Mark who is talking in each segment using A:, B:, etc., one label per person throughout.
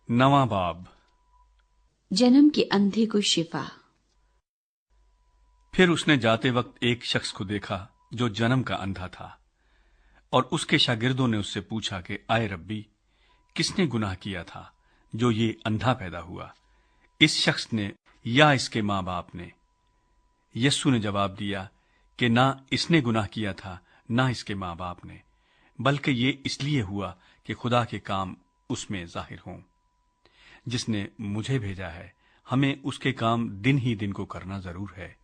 A: नवां बाब।
B: जन्म के अंधे को शिफा।
A: फिर उसने जाते वक्त एक शख्स को देखा जो जन्म का अंधा था, और उसके शागिर्दों ने उससे पूछा कि आए रब्बी, किसने गुनाह किया था जो ये अंधा पैदा हुआ, इस शख्स ने या इसके मां बाप ने? यस्सु ने जवाब दिया कि ना इसने गुनाह किया था ना इसके मां बाप ने, बल्कि ये इसलिए हुआ कि खुदा के काम उसमें जाहिर हों। जिसने मुझे भेजा है, हमें उसके काम दिन ही दिन को करना जरूर है।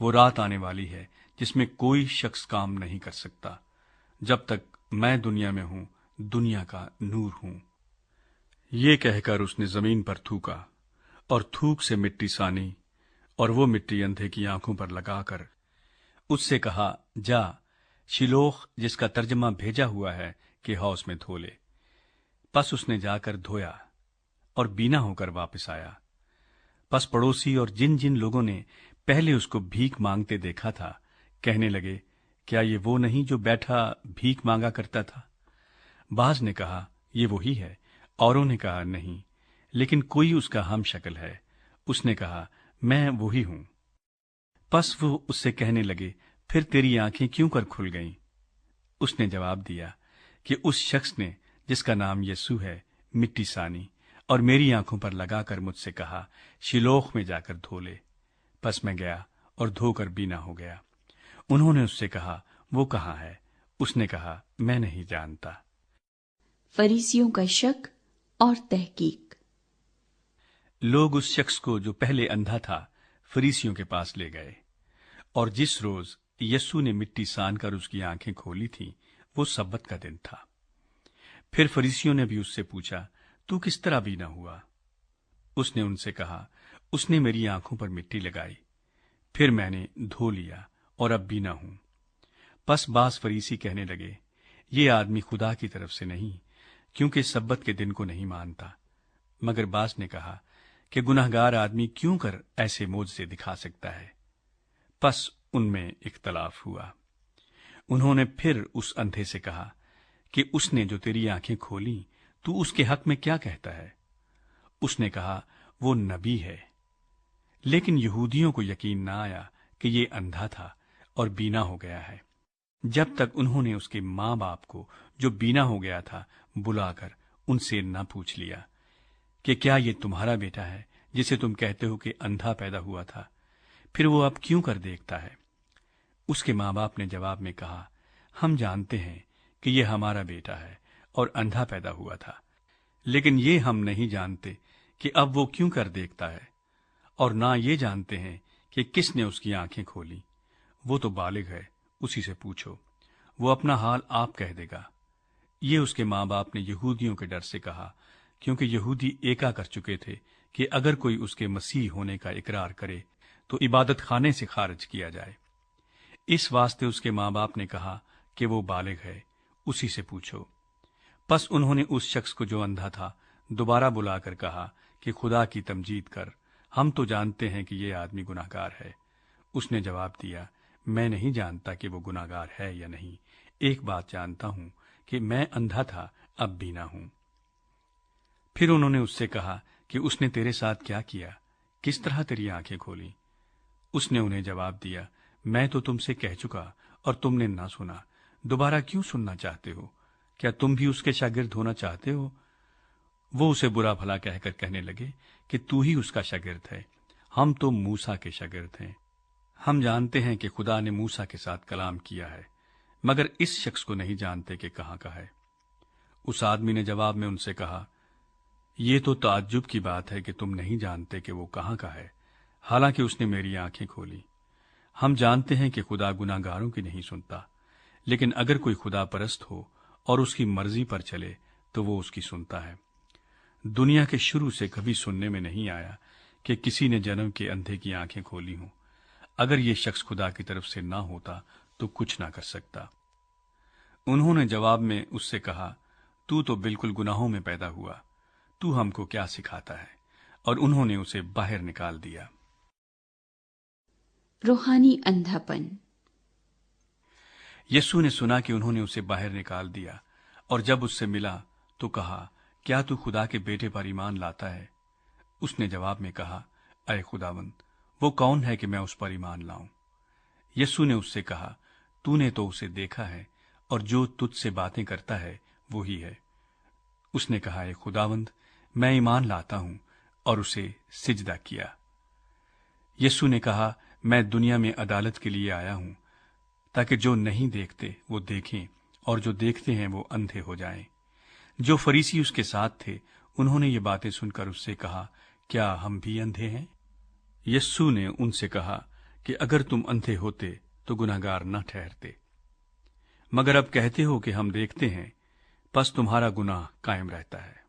A: वो रात आने वाली है जिसमें कोई शख्स काम नहीं कर सकता। जब तक मैं दुनिया में हूं, दुनिया का नूर हूं। ये कहकर उसने जमीन पर थूका और थूक से मिट्टी सानी, और वो मिट्टी अंधे की आंखों पर लगाकर उससे कहा, जा शिलोह, जिसका तर्जमा भेजा हुआ है, कि हौज में धो ले। बस उसने जाकर धोया और बीना होकर वापस आया। बस पड़ोसी और जिन जिन लोगों ने पहले उसको भीख मांगते देखा था, कहने लगे, क्या ये वो नहीं जो बैठा भीख मांगा करता था? बाज ने कहा, ये वही है। औरों ने कहा, नहीं, लेकिन कोई उसका हम शक्ल है। उसने कहा, मैं वही हूं। बस वो उससे कहने लगे, फिर तेरी आंखें क्यों कर खुल गईं? उसने जवाब दिया कि उस शख्स ने, जिसका नाम यस्सु है, मिट्टी सानी और मेरी आंखों पर लगाकर मुझसे कहा, शिलोह में जाकर धो ले। बस मैं गया और धोकर बीना हो गया। उन्होंने उससे कहा, वो कहाँ है? उसने कहा, मैं नहीं जानता।
B: फरीसियों का शक और तहकीक।
A: लोग उस शख्स को जो पहले अंधा था फरीसियों के पास ले गए, और जिस रोज यस्सु ने मिट्टी सान कर उसकी आंखें खोली थी, वो सब्बत का दिन था। फिर फरीसियों ने भी उससे पूछा, तू किस तरह बीना हुआ? उसने उनसे कहा, उसने मेरी आंखों पर मिट्टी लगाई, फिर मैंने धो लिया और अब बीना हूं। बस बास फरीसी कहने लगे, ये आदमी खुदा की तरफ से नहीं, क्योंकि सब्बत के दिन को नहीं मानता। मगर बास ने कहा कि गुनहगार आदमी क्यों कर ऐसे मोजज़े दिखा सकता है? बस उनमें इख्तलाफ हुआ। उन्होंने फिर उस अंधे से कहा कि उसने जो तेरी आंखें खोली, तू उसके हक में क्या कहता है? उसने कहा, वो नबी है। लेकिन यहूदियों को यकीन न आया कि ये अंधा था और बीना हो गया है, जब तक उन्होंने उसके मां बाप को, जो बीना हो गया था, बुलाकर उनसे न पूछ लिया कि क्या ये तुम्हारा बेटा है, जिसे तुम कहते हो कि अंधा पैदा हुआ था? फिर वो अब क्यों कर देखता है? उसके मां बाप ने जवाब में कहा, हम जानते हैं कि ये हमारा बेटा है और अंधा पैदा हुआ था, लेकिन ये हम नहीं जानते कि अब वो क्यों कर देखता है, और ना ये जानते हैं कि किसने उसकी आंखें खोली। वो तो बालिग है, उसी से पूछो, वो अपना हाल आप कह देगा। ये उसके मां बाप ने यहूदियों के डर से कहा, क्योंकि यहूदी एका कर चुके थे कि अगर कोई उसके मसीह होने का इकरार करे तो इबादत खाने से खारिज किया जाए। इस वास्ते उसके मां बाप ने कहा कि वो बालिग है, उसी से पूछो। बस उन्होंने उस शख्स को जो अंधा था दोबारा बुलाकर कहा कि खुदा की तमजीद कर, हम तो जानते हैं कि ये आदमी गुनाहगार है। उसने जवाब दिया, मैं नहीं जानता कि वो गुनाहगार है या नहीं। एक बात जानता हूं कि मैं अंधा था, अब बीना हूं। फिर उन्होंने उससे कहा कि उसने तेरे साथ क्या किया, किस तरह तेरी आंखें खोली? उसने उन्हें जवाब दिया, मैं तो तुमसे कह चुका और तुमने ना सुना, दोबारा क्यों सुनना चाहते हो? क्या तुम भी उसके शागिर्द होना चाहते हो? वो उसे बुरा भला कहकर कहने लगे कि तू ही उसका शागिर्द है, हम तो मूसा के शागिर्द हैं। हम जानते हैं कि खुदा ने मूसा के साथ कलाम किया है, मगर इस शख्स को नहीं जानते कि कहाँ का है। उस आदमी ने जवाब में उनसे कहा, ये तो ताज्जुब की बात है कि तुम नहीं जानते कि वो कहाँ का है, हालांकि उसने मेरी आंखें खोली। हम जानते हैं कि खुदा गुनाहगारों की नहीं सुनता, लेकिन अगर कोई खुदा परस्त हो और उसकी मर्जी पर चले तो वो उसकी सुनता है। दुनिया के शुरू से कभी सुनने में नहीं आया कि किसी ने जन्म के अंधे की आंखें खोली हों। अगर ये शख्स खुदा की तरफ से ना होता तो कुछ ना कर सकता। उन्होंने जवाब में उससे कहा, तू तो बिल्कुल गुनाहों में पैदा हुआ, तू हमको क्या सिखाता है? और उन्होंने उसे बाहर निकाल दिया।
B: रूहानी अंधापन।
A: यस्सु ने सुना कि उन्होंने उसे बाहर निकाल दिया, और जब उससे मिला तो कहा کیا تو خدا کے بیٹے پر ایمان لاتا ہے؟ اس نے جواب میں کہا، اے خداوند، وہ کون ہے کہ میں اس پر ایمان لاؤں؟ یسوع نے اس سے کہا، تو نے تو اسے دیکھا ہے، اور جو تجھ سے باتیں کرتا ہے وہی ہے۔ اس نے کہا، اے خداوند، میں ایمان لاتا ہوں، اور اسے سجدہ کیا۔ یسوع نے کہا، میں دنیا میں عدالت کے لیے آیا ہوں، تاکہ جو نہیں دیکھتے وہ دیکھیں، اور جو دیکھتے ہیں وہ اندھے ہو جائیں۔ جو فریسی اس کے ساتھ تھے انہوں نے یہ باتیں سن کر اس سے کہا، کیا ہم بھی اندھے ہیں؟ یسوع نے ان سے کہا کہ اگر تم اندھے ہوتے تو گناہگار نہ ٹھہرتے، مگر اب کہتے ہو کہ ہم دیکھتے ہیں، پس تمہارا گناہ قائم رہتا ہے۔